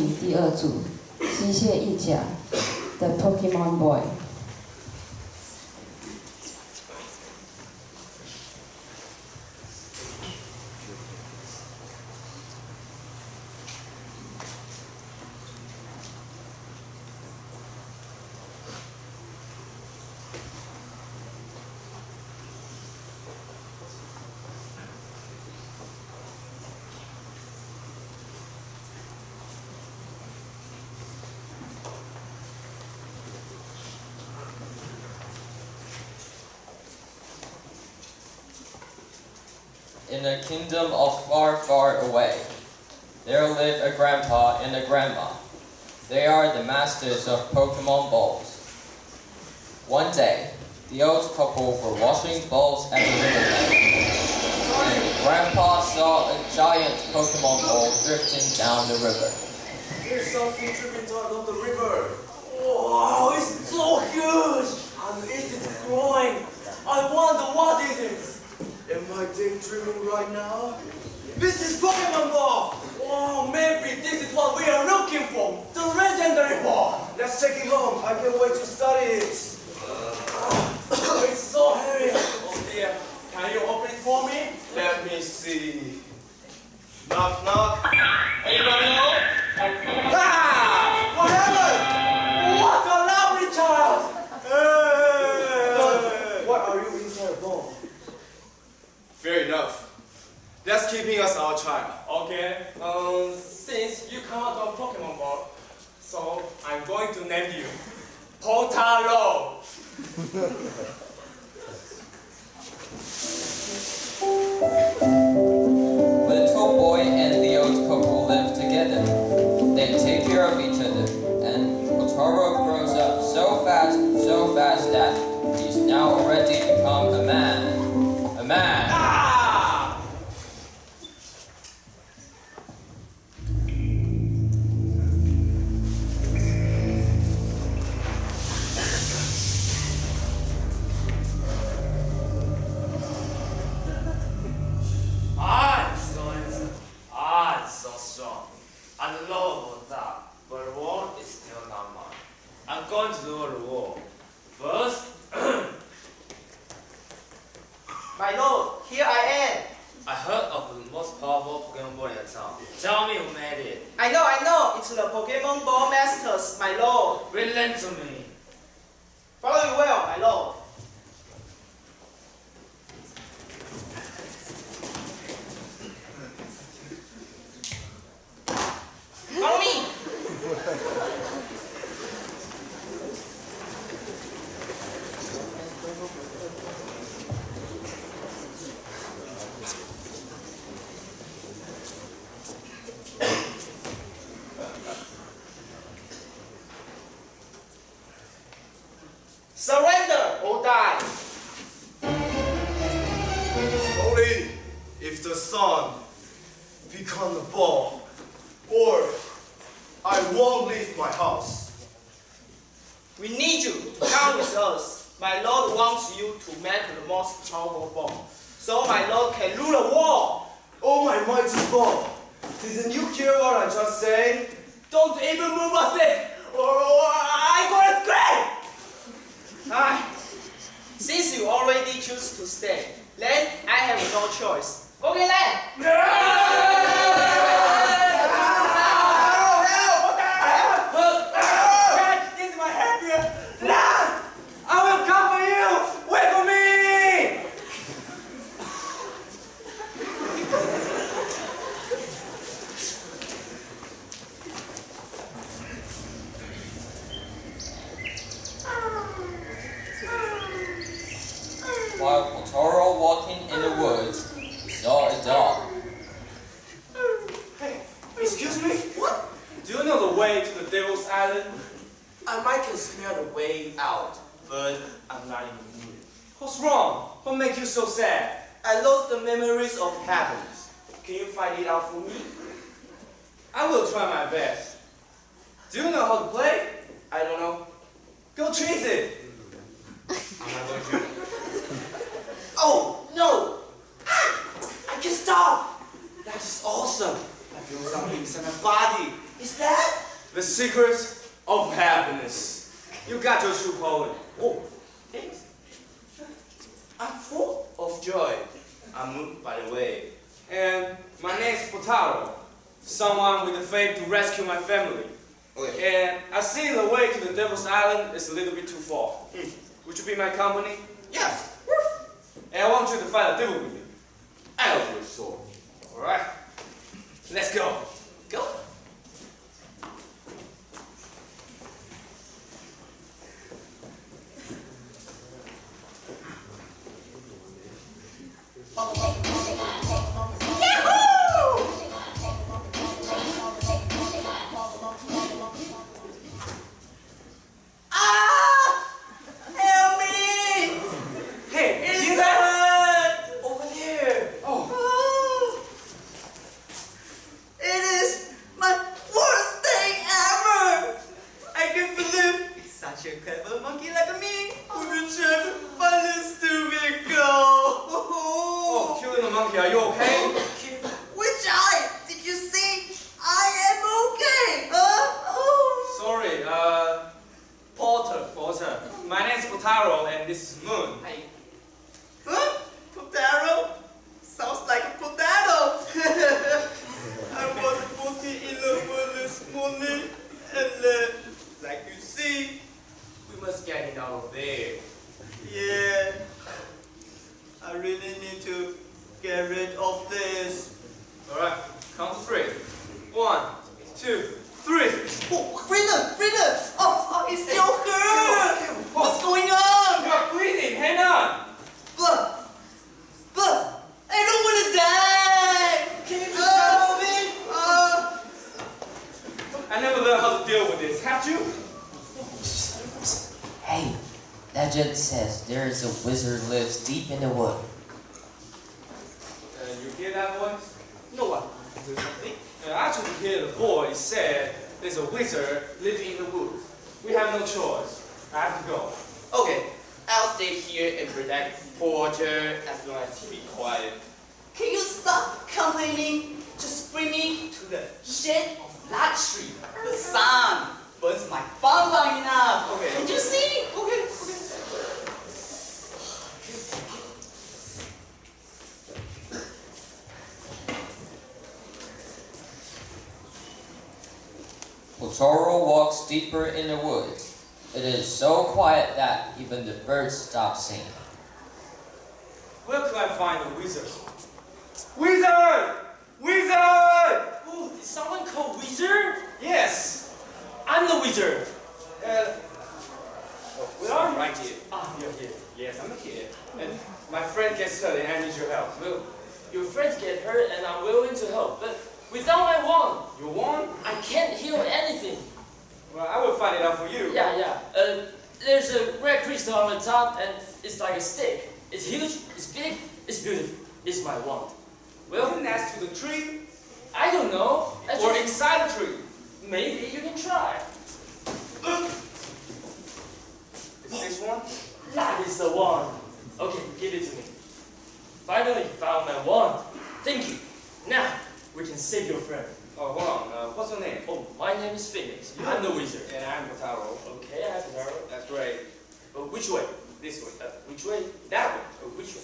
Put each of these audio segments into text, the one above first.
理第二组，机械一甲的 Pokemon Boy。In a kingdom of far, far away, there live a grandpa and a grandma. They are the masters of Pokemon balls. One day, the old couple were washing balls at the riverbank, and Grandpa saw a giant Pokemon ball drifting down the river. There's something dripping down of the river. Wow, it's so huge! And it is growing. I wonder what it is. Am I daydreaming right now? This is Pokemon Ball! Wow, maybe this is what we are looking for! The legendary ball! Let's take it home. I can't wait to study it. It's so heavy. Oh dear. Can you open it for me? Let me see. Knock, knock. Anybody home? Ah! What happened? What a lovely child! But why are you inside a ball? Fair enough. That's keeping us our child. Okay. Since you come out of Pokemon Ball, so I'm going to name you Potaro. The little boy and the old couple live together. They take care of each other, and Otoro grows up so fast that he's now already become a man. A man! Ah! I'm so handsome. I'm so strong. I don't know about that, but the war is still not mine. I'm going to do the war. First, My lord, here I am. I heard of the most powerful Pokemon Ball in town. Tell me who made it. I know. It's the Pokemon Ball Masters, my lord. Relent to me. Follow you well, my lord. Follow me. Surrender or die. Only if the sun become the ball, or I won't leave my house. We need you to come with us. My lord wants you to make the most powerful ball, so my lord can rule the world. Oh my mighty ball! Didn't you hear what I just said? Don't even move a thing, or I'm gonna scream! Since you already choose to stay, then I have no choice. Okay, then. This is my happier. Land! I will come for you. Wait for me. While Otoro walking in the woods, he saw a dog. Hey, excuse me? What? Do you know the way to the Devil's Island? I might can smell the way out, but I'm not in the mood. What's wrong? What makes you so sad? I lost the memories of happiness. Can you find it out for me? I will try my best. Do you know how to play? I don't know. Go chase it. I'm not going to. Oh, no! I can stop! That is awesome. I feel something inside my body. Is that? The secret of happiness. You got your true poet. Oh, thanks. I'm full of joy. I'm, by the way. And my name's Potaro. Someone with the faith to rescue my family. Okay. And I see the way to the Devil's Island is a little bit too far. Would you be my company? Yes. And I want you to fight the devil with me. I'll do so. Alright? Let's go. Go. Help me! Hey, It's you got hurt! Over there! Oh, It is my worst day ever! I can't believe such a clever monkey like me would return by this stupid girl! oh, killing the monkey, are you okay? Which eye? Did you see? I am okay! Huh? Oh. Sorry, Porter. My name's Potaro and this is Moon. Huh? Potato? Sounds like a potato! I was walking in the wood this morning and like you see, We must get it out of there. yeah, I really need to get rid of this. Alright, count to 3. 1, 2, 3. Oh, freedom! Oh, it's still hurt! What's going on? You are bleeding, hang on. Blood! I don't want to die! Can you help me? I never learned how to deal with this, have you? Hey, legend says there is a wizard lives deep in the wood. You hear that voice? No one. Do something. I actually hear the voice said there's a wizard living in the woods. We have no choice. I have to go. Okay, I'll stay here and protect Porter as long as he be quiet. Can you stop complaining? Just bring me to the shade of luxury. The sun burns my bum enough. Okay. Can you see? Okay. Potaro walks deeper in the woods. It is so quiet that even the birds stop singing. Where can I find a wizard? Wizard! Wizard! Oh, did someone call wizard? Yes! I'm the wizard. Where are you? Right here. Ah, you're here. Yes, I'm here. And my friend gets hurt and I need your help. Well, your friends get hurt and I'm willing to help, but without my wand, You want? I can't heal anything. Well, I will find it out for you. Yeah. There's a red crystal on the top and it's like a stick. It's huge, it's big, it's beautiful. It's my wand. Well, Well, next to the tree I don't know. or inside the tree. Maybe you can try. Is this one? That is the wand. Okay, give it to me. Finally found my wand. Thank you. Now, we can save your friend. Oh, hold on. What's your name? Oh, my name is Phoenix. I'm the wizard. And I'm Potaro. Okay, I have an arrow. That's great. Which way? This way. Which way? That way. Which way?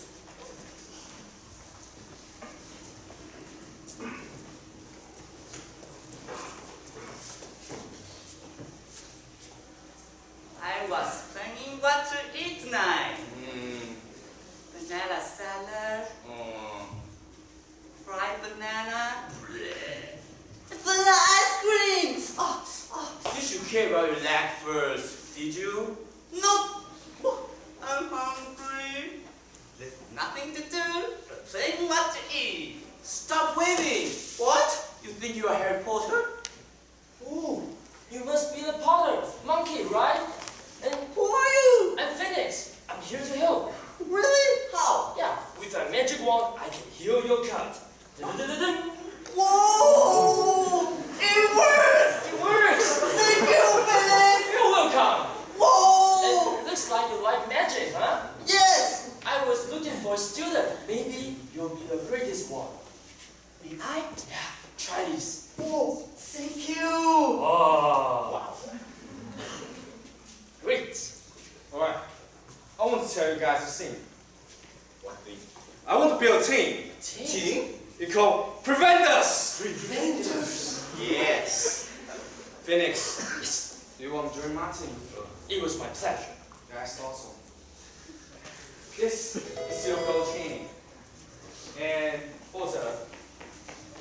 I was planning what to eat tonight. Mm. Banana salad, fried banana, vanilla ice cream. You should care about your leg first, did you? No, I'm hungry. There's nothing to do but planning what to eat. Stop waving! What? You think you are Harry Potter? Ooh, you must be the Potter, monkey, right? And Who are you? I'm Phoenix. I'm here to help. Really? How? Yeah, with my magic wand, I can heal your cut. Dun-dun-dun-dun-dun. Whoa! It works! It works! Thank you, Felix! You're welcome. Whoa! It looks like you like magic, huh? Yes! I was looking for a student. Maybe you'll be the greatest one. May I? Yeah, try this. Whoa! you guys to sing. What thing? I want to build a team. Team? You call Preventers. Preventers. Yes. Phoenix. Do you want to join my team? It was my pleasure. That's awesome. This is your fellow training. And Porter,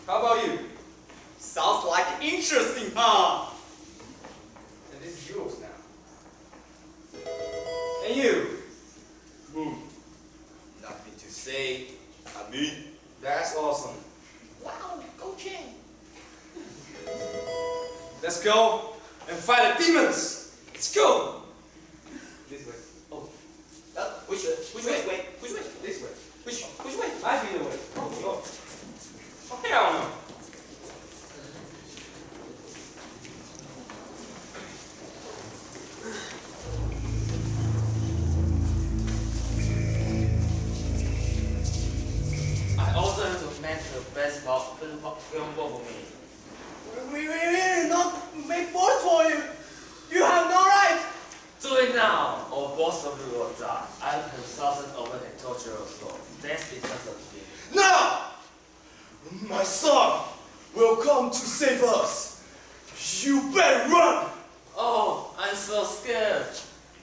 how about you? Sounds like interesting, huh? And this is yours now. And you? Nothing to say. I mean, That's awesome. Wow, go Chen. Let's go and fight the demons. Let's go. This way. which way? This way. Which way? Might be the way. Oh, hell no. I also have to make the best ball for me. We will not make balls for you. You have no right. Do it now, or both of you will die. I have thousands of and torture your soul. That's because of you. No! My son will come to save us. You better run. Oh, I'm so scared.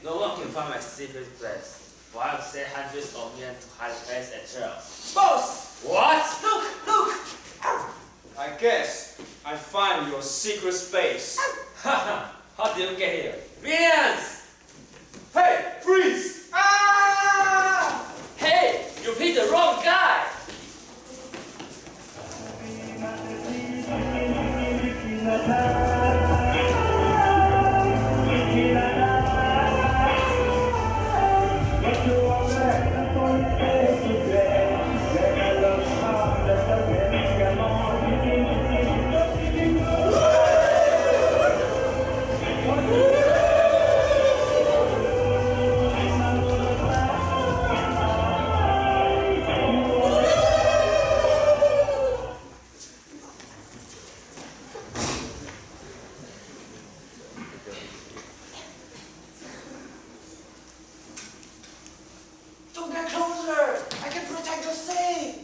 No one can find my secret place. For I have sent hundreds of men to hide place at Charles. Boss! What? Look! I guess I find your secret space. Haha, how did you get here? Minions! Hey, freeze! Ah! Hey, you picked the wrong guy! Don't get closer. I can protect your safe.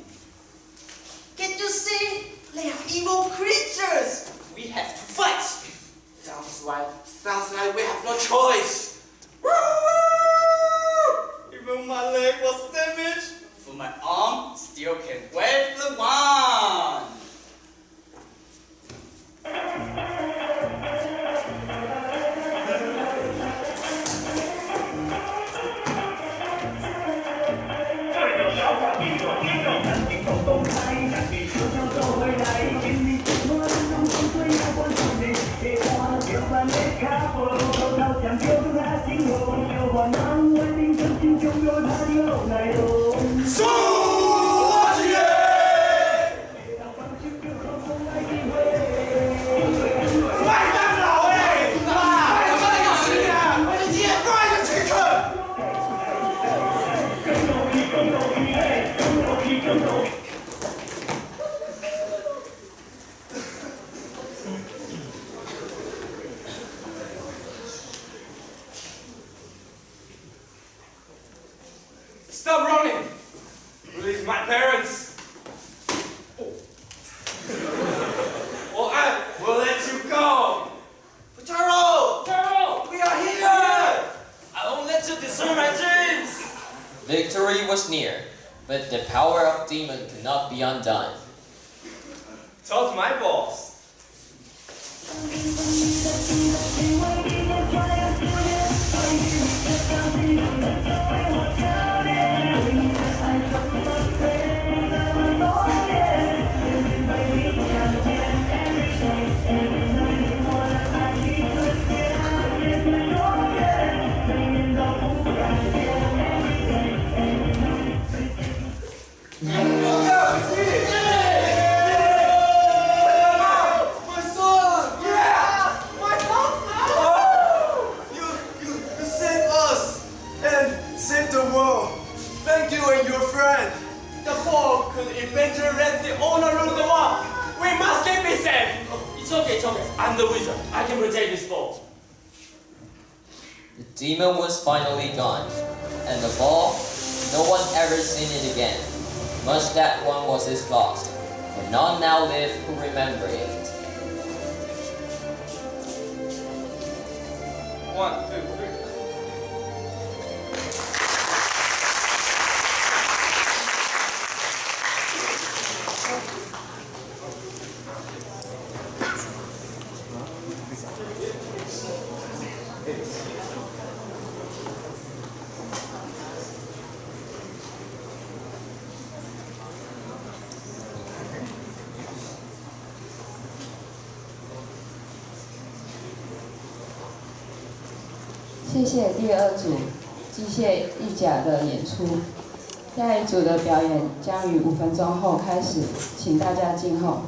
Can't you see? They are evil creatures. We have to fight. Sounds like we have no choice. Even my leg was damaged, but my arm still can wave the wand. Stop running! Release my parents! Or I will let you go! Taro! Carol! We are here! I won't let you destroy my dreams! Victory was near, but the power of demon could not be undone. Told my boss. My son! Yeah! My son! You saved us and saved the world. Thank you and your friend. The ball could eventually let the owner rule the world. We must keep it safe. It's okay, I'm the wizard. I can protect this ball. The demon was finally gone. and the ball, no one ever seen it again. Much that one was his lost, for none now live who remember it. 1, 2, 3.谢谢第二组机械一甲的演出，下一组的表演将于5分钟后开始，请大家静候。